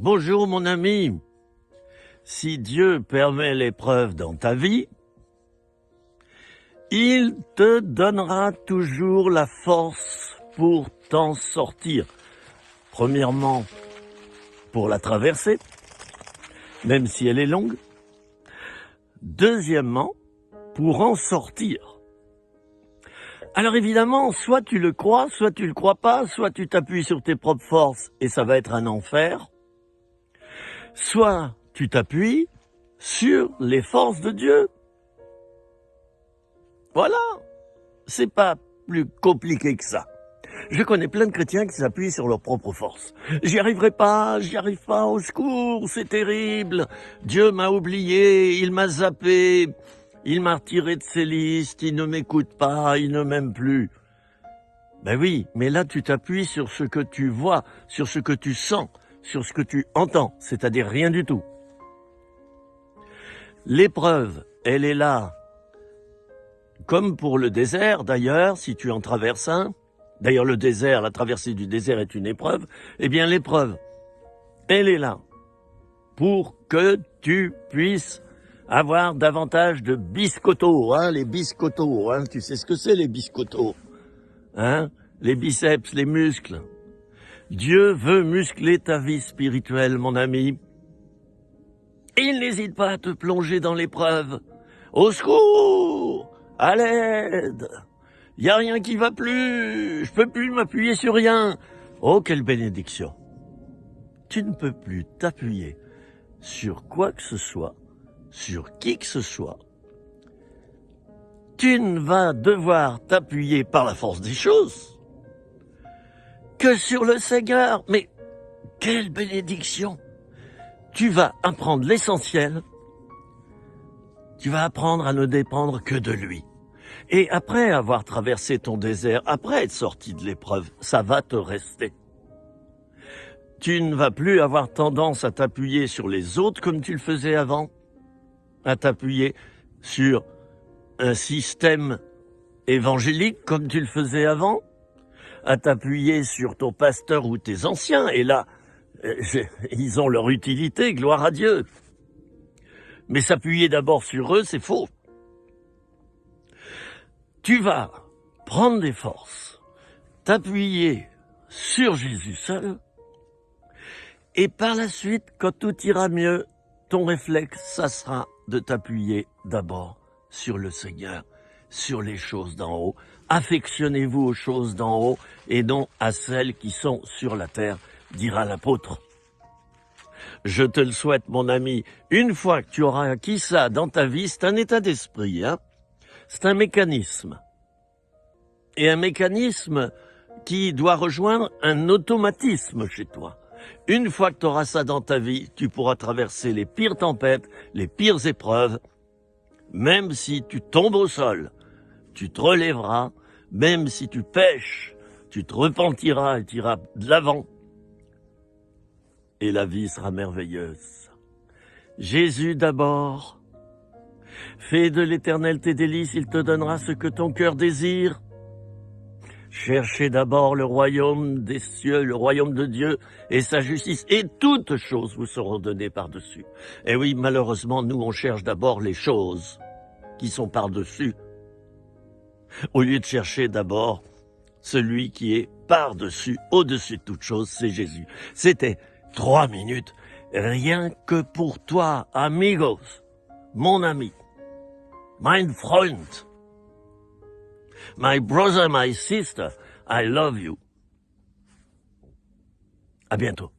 Bonjour mon ami, si Dieu permet l'épreuve dans ta vie, il te donnera toujours la force pour t'en sortir. Premièrement, pour la traverser, même si elle est longue. Deuxièmement, pour en sortir. Alors évidemment, soit tu le crois, soit tu le crois pas, soit tu t'appuies sur tes propres forces et ça va être un enfer, soit tu t'appuies sur les forces de Dieu. Voilà, c'est pas plus compliqué que ça. Je connais plein de chrétiens qui s'appuient sur leurs propres forces. J'y arriverai pas, j'y arrive pas, au secours, c'est terrible. Dieu m'a oublié, il m'a zappé, il m'a retiré de ses listes, il ne m'écoute pas, il ne m'aime plus. Ben oui, mais là tu t'appuies sur ce que tu vois, sur ce que tu sens, sur ce que tu entends, c'est-à-dire rien du tout. L'épreuve, elle est là. Comme pour le désert, d'ailleurs, si tu en traverses un, d'ailleurs le désert, la traversée du désert est une épreuve, eh bien l'épreuve, elle est là pour que tu puisses avoir davantage de biscottos, les biscottos, tu sais ce que c'est les biscottos, les biceps, les muscles. Dieu veut muscler ta vie spirituelle, mon ami. Il n'hésite pas à te plonger dans l'épreuve. Au secours! À l'aide! Il n'y a rien qui va plus! Je peux plus m'appuyer sur rien! Oh, quelle bénédiction! Tu ne peux plus t'appuyer sur quoi que ce soit, sur qui que ce soit. Tu ne vas devoir t'appuyer par la force des choses que sur le Seigneur. Mais quelle bénédiction! Tu vas apprendre l'essentiel. Tu vas apprendre à ne dépendre que de lui. Et après avoir traversé ton désert, après être sorti de l'épreuve, ça va te rester. Tu ne vas plus avoir tendance à t'appuyer sur les autres comme tu le faisais avant, à t'appuyer sur un système évangélique comme tu le faisais avant, à t'appuyer sur ton pasteur ou tes anciens. Et là, ils ont leur utilité, gloire à Dieu. Mais s'appuyer d'abord sur eux, c'est faux. Tu vas prendre des forces, t'appuyer sur Jésus seul, et par la suite, quand tout ira mieux, ton réflexe, ça sera de t'appuyer d'abord sur le Seigneur, sur les choses d'en haut. Affectionnez-vous aux choses d'en haut et non à celles qui sont sur la terre, dira l'apôtre. Je te le souhaite, mon ami. Une fois que tu auras acquis ça dans ta vie, c'est un état d'esprit, c'est un mécanisme. Et un mécanisme qui doit rejoindre un automatisme chez toi. Une fois que tu auras ça dans ta vie, tu pourras traverser les pires tempêtes, les pires épreuves. Même si tu tombes au sol, tu te relèveras. Même si tu pèches, tu te repentiras et tu iras de l'avant. Et la vie sera merveilleuse. Jésus d'abord. Fais de l'Éternel tes délices, il te donnera ce que ton cœur désire. Cherchez d'abord le royaume des cieux, le royaume de Dieu et sa justice, et toutes choses vous seront données par-dessus. Et oui, malheureusement, nous, on cherche d'abord les choses qui sont par-dessus, au lieu de chercher d'abord celui qui est par-dessus, au-dessus de toute chose, c'est Jésus. C'était 3 minutes, rien que pour toi, amigos, mon ami, mein Freund, my brother, my sister, I love you. À bientôt.